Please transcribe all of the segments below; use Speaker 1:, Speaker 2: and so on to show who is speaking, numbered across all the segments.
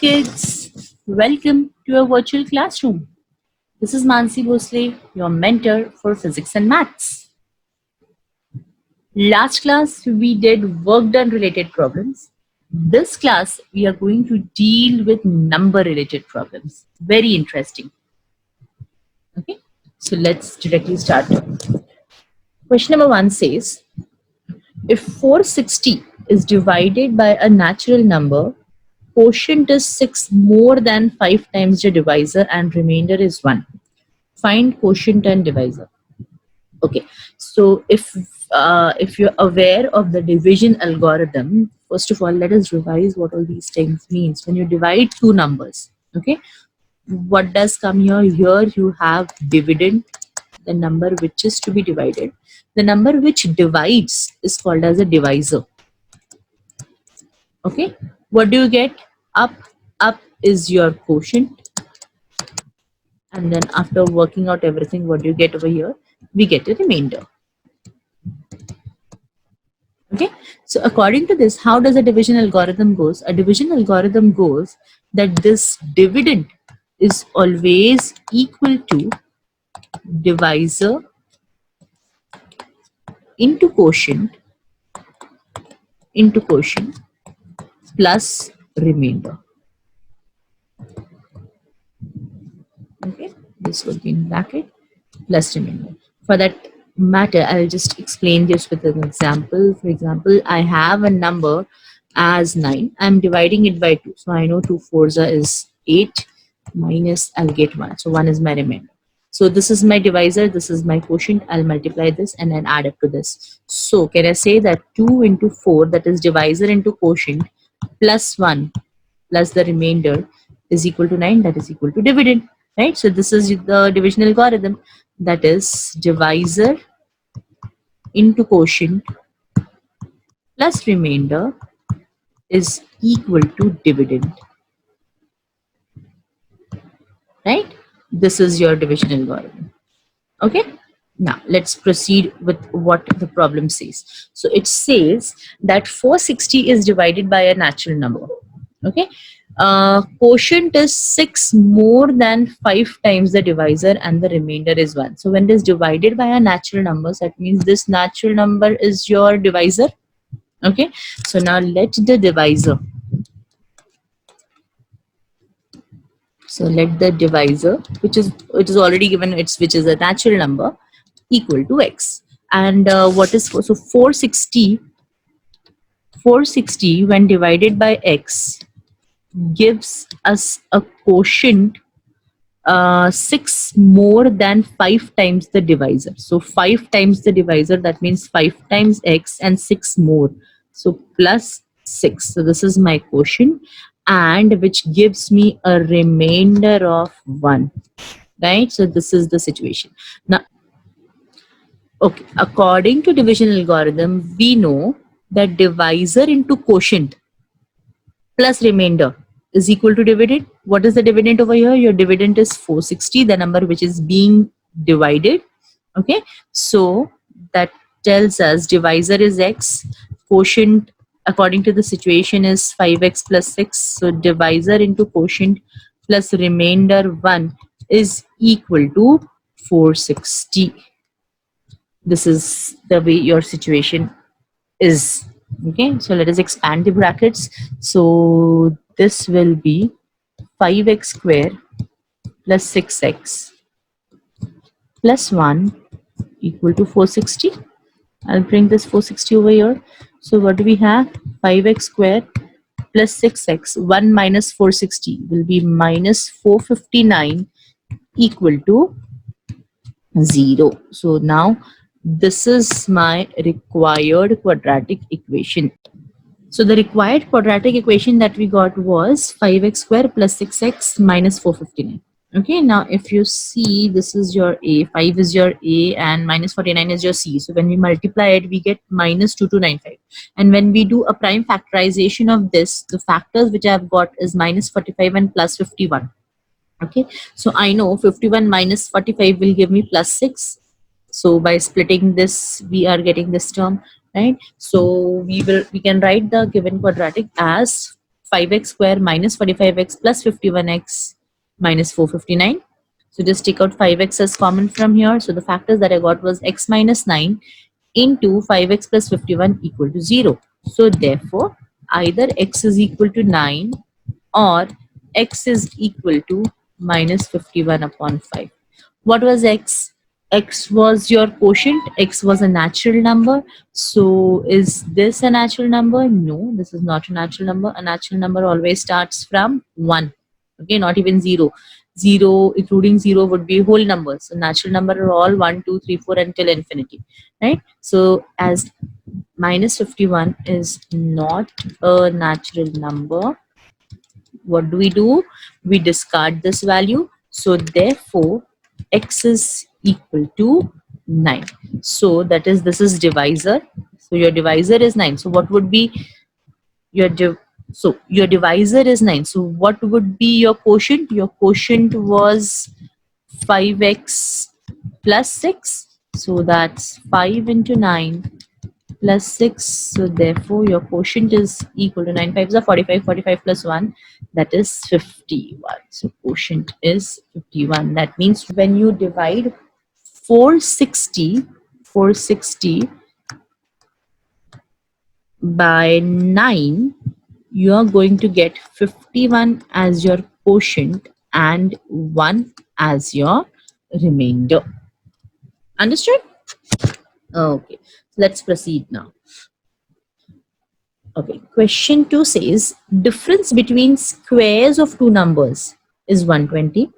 Speaker 1: kids, welcome to our virtual classroom. This is Mansi Bhosle, your mentor for physics and maths. Last class we did work done related problems. This class we are going to deal with number related problems. Very interesting. Okay, so let's directly start. Question number 1 says, if 460 is divided by a natural number, quotient is 6 more than 5 times the divisor and remainder is 1. Find quotient and divisor. Okay, so if you're aware of the division algorithm, first of all, let us revise what all these things means. When you divide two numbers, okay, what does come here? Here you have dividend, the number which is to be divided. The number which divides is called as a divisor. Okay, what do you get? Up is your quotient, and then after working out everything, what do you get over here? We get a remainder. Okay, so according to this, how does a division algorithm goes? A division algorithm goes that this dividend is always equal to divisor into quotient plus remainder. Okay, this will be in bracket plus remainder. For that matter, I'll just explain this with an example. For example, I have a number as 9. I'm dividing it by 2. So I know 2 fours is 8 minus I'll get 1. So 1 is my remainder. So this is my divisor, this is my quotient. I'll multiply this and then add up to this. So can I say that 2 into 4, that is divisor into quotient, plus 1 plus the remainder is equal to 9, that is equal to dividend, right? So this is the division algorithm, that is divisor into quotient plus remainder is equal to dividend, right? This is your division algorithm. Okay, now let's proceed with what the problem says. So it says that 460 is divided by a natural number. Okay, quotient is 6 more than 5 times the divisor and the remainder is 1. So when it is divided by a natural number, that means this natural number is your divisor. Okay, so now let the divisor, which is already given, which is a natural number, equal to x. And what is so 460 when divided by x gives us a quotient 6 more than 5 times the divisor. So 5 times the divisor, that means 5 times x and 6 more, so plus 6. So this is my quotient, and which gives me a remainder of 1, right? So this is the situation. Now, okay, according to division algorithm, we know that divisor into quotient plus remainder is equal to dividend. What is the dividend over here? Your dividend is 460, the number which is being divided. Okay, so that tells us divisor is x, quotient according to the situation is 5x plus 6. So divisor into quotient plus remainder 1 is equal to 460. This is the way your situation is. Okay, so let us expand the brackets. So this will be 5x square plus 6x plus 1 equal to 460. I'll bring this 460 over here. So what do we have? 5x square plus 6x, 1 minus 460 will be minus 459 equal to 0. So now this is my required quadratic equation. So the required quadratic equation that we got was 5x square plus 6x minus 459. Okay, now if you see, this is your A, 5 is your A and minus 49 is your C. So when we multiply it, we get minus 2295. And when we do a prime factorization of this, the factors which I've got is minus 45 and plus 51. Okay, so I know 51 minus 45 will give me plus 6. So by splitting this, we are getting this term, right? So we can write the given quadratic as 5x square minus 45x plus 51x minus 459. So just take out 5x as common from here. So the factors that I got was x minus 9 into 5x plus 51 equal to 0. So therefore, either x is equal to 9 or x is equal to minus 51 upon 5. What was x? X was your quotient. X was a natural number. So is this a natural number? No, this is not a natural number. A natural number always starts from 1. Okay, not even 0. 0, including 0, would be whole numbers. So natural number are all 1, 2, 3, 4 until infinity. Right? So as minus 51 is not a natural number, what do? We discard this value. So therefore, x is equal to 9. So that is, this is divisor. So your divisor is 9. So what would be your so your divisor is 9. So what would be your quotient? Your quotient was 5x plus 6. So that's 5 into 9 plus 6. So therefore, your quotient is equal to 9 5s are 45, 45 plus 1, that is 51. So quotient is 51. That means when you divide 460 by 9, you are going to get 51 as your quotient and 1 as your remainder. Understood? Okay, so let's proceed now. Okay, question 2 says difference between squares of two numbers is 120.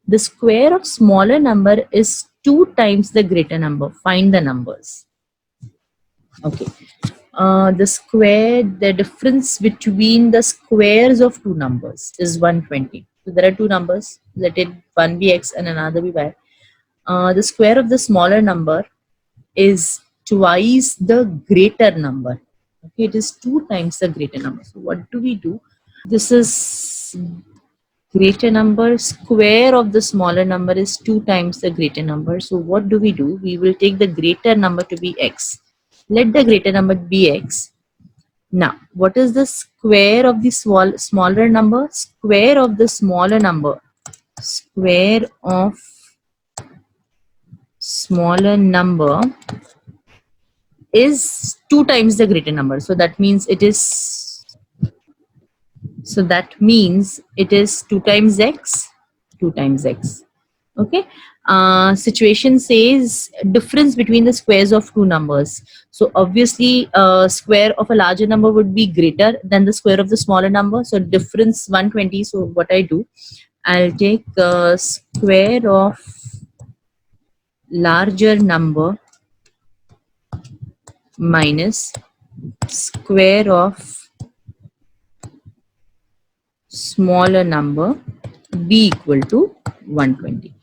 Speaker 1: The square of smaller number is 2 times the greater number. Find the numbers. Okay, the difference between the squares of two numbers is 120. So there are two numbers. Let it one be x and another be y. The square of the smaller number is twice the greater number. Okay, it is 2 times the greater number. So what do? This is greater number. Square of the smaller number is 2 times the greater number. So what do? We will take the greater number to be x. Let the greater number be x. Now, what is the square of the smaller number? Square of the smaller number. Square of smaller number is 2 times the greater number. So that means it is 2 times x, 2 times x. Okay. Situation says difference between the squares of two numbers. So obviously square of a larger number would be greater than the square of the smaller number. So difference 120. So what I do, I'll take square of larger number minus square of smaller number be equal to 120.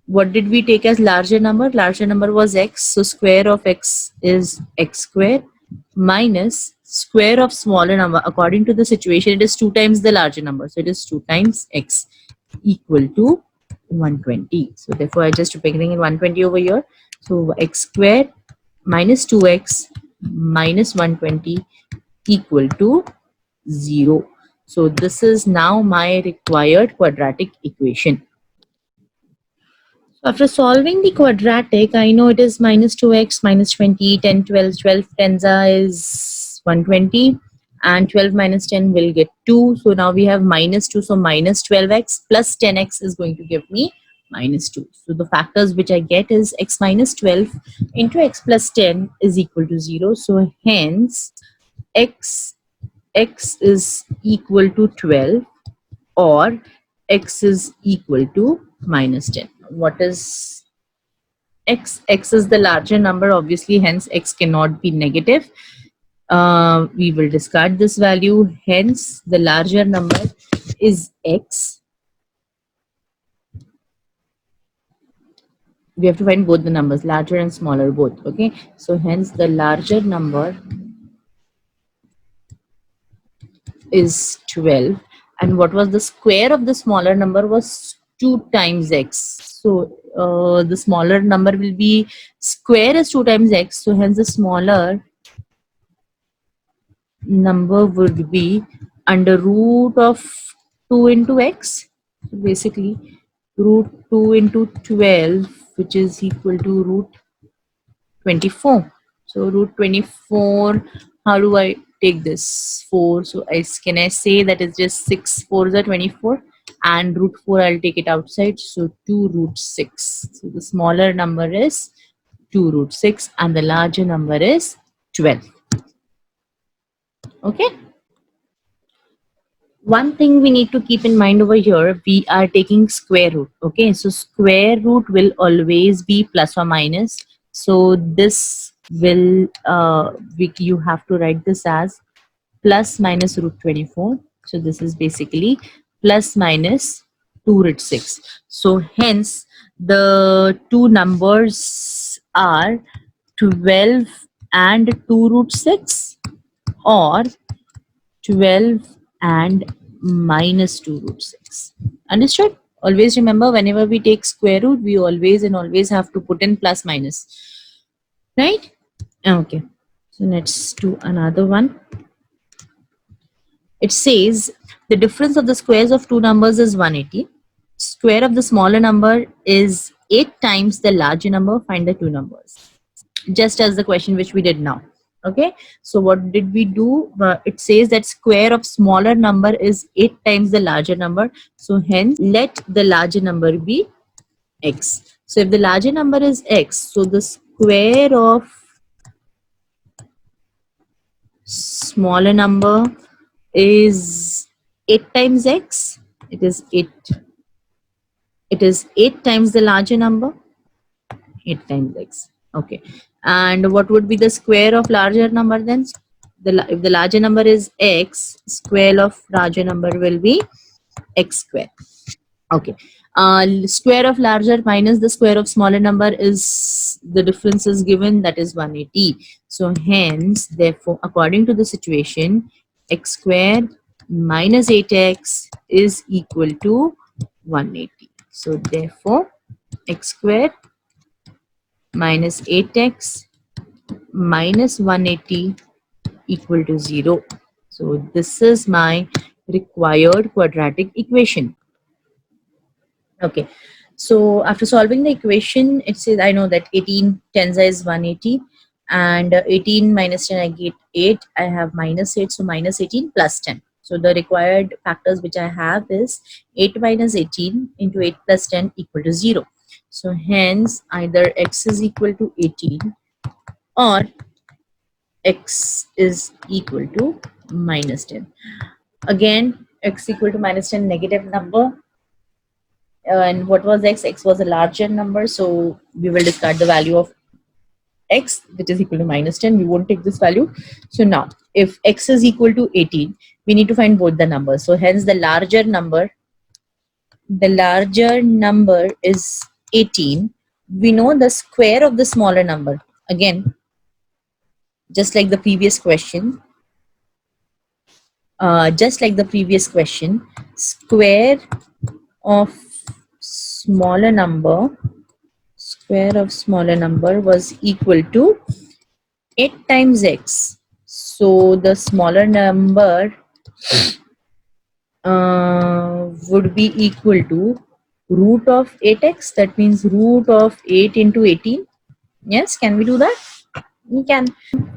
Speaker 1: What did we take as larger number? Larger number was x. So square of x is x square minus square of smaller number. According to the situation, it is 2 times the larger number. So it is 2 times x equal to 120. So therefore, I just beginning in 120 over here. So x square minus 2x minus 120 equal to 0. So this is now my required quadratic equation. So after solving the quadratic, I know it is minus 2x minus 20, 10, 12, 12 tenza is 120 and 12 minus 10 will get 2. So now we have minus 2. So minus 12x plus 10x is going to give me minus 2. So the factors which I get is x minus 12 into x plus 10 is equal to 0. So hence x is equal to 12 or x is equal to minus 10. What is x? X is the larger number, obviously, hence x cannot be negative. We will discard this value, hence the larger number is x. We have to find both the numbers, larger and smaller both. Okay, so hence the larger number is 12, and what was the square of the smaller number was 2 times x. So the smaller number will be square is 2 times x. So hence the smaller number would be under root of 2 into x. So basically root 2 into 12, which is equal to root 24. So root 24, how do I take this? 4. So can I say that it's just 6 4s are 24, and root 4 I'll take it outside. So 2 root 6. So the smaller number is 2 root 6 and the larger number is 12. Okay. One thing we need to keep in mind over here, we are taking square root. Okay, so square root will always be plus or minus. So this will you have to write this as plus minus root 24. So this is basically plus minus 2 root 6. So hence the two numbers are 12 and 2 root 6, or 12 and minus 2 root 6. Understood? Always remember, whenever we take square root, we always have to put in plus minus. Right? Okay. So let's do another one. It says the difference of the squares of two numbers is 180. Square of the smaller number is 8 times the larger number. Find the two numbers. Just as the question which we did now. Okay, so what did we do? It says that square of smaller number is 8 times the larger number. So hence let the larger number be x. So if the larger number is x, so the square of smaller number is 8 times x. It is 8 times the larger number. 8 times x. Okay. And what would be the square of larger number then? If the larger number is x, square of larger number will be x square. Okay. Square of larger minus the square of smaller number is, the difference is given, that is 180. So hence, therefore, according to the situation, x square minus 8x is equal to 180. So therefore, x square minus 8x minus 180 equal to 0. So this is my required quadratic equation. Okay. So after solving the equation, it says I know that 18 tensor is 180, and 18 minus 10 I get 8. I have minus 8, so minus 18 plus 10. So the required factors which I have is 8 minus 18 into 8 plus 10 equal to 0. So hence either x is equal to 18 or x is equal to minus 10. Again, x equal to minus 10, negative number. And what was x? X was a larger number, so we will discard the value of x, which is equal to minus 10. We won't take this value. So now, if x is equal to 18, we need to find both the numbers. So hence the larger number is 18. We know the square of the smaller number. Again, just like the previous question, square of smaller number was equal to 8 times x. So the smaller number would be equal to root of 8x. That means root of 8 into 18. Yes, can we do that? We can.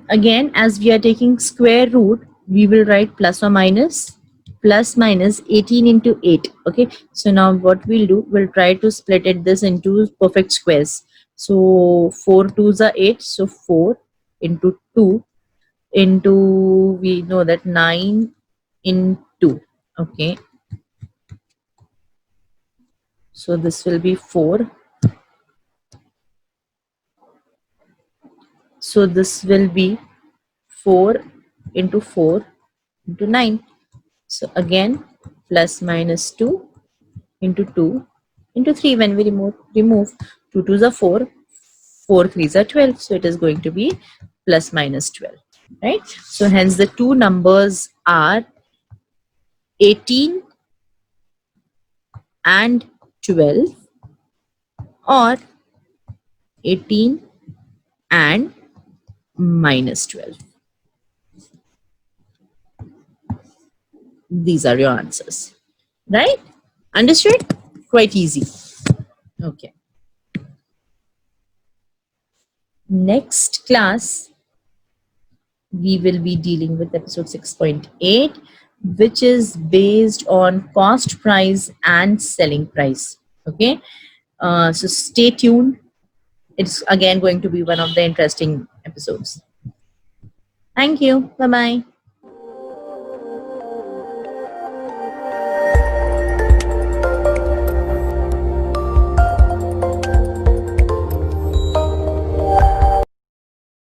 Speaker 1: Again, as we are taking square root, we will write plus or minus 18 into 8. Okay, so now what we'll do, we'll try to split this into perfect squares. So 4 2s are 8, so 4 into 2 into, we know that 9 into, okay, so this will be 4. So this will be 4 into 4 into 9. So again, plus minus 2 into 2 into 3. When we remove 2 2s are 4, 4 3s are 12. So it is going to be plus minus 12. Right? So hence the two numbers are 18 and 12, or 18 and minus 12. These are your answers. Right? Understood? Quite easy. Okay. Next class, we will be dealing with episode 6.8, which is based on cost price and selling price. Okay. So stay tuned. It's again going to be one of the interesting episodes. Thank you. Bye bye.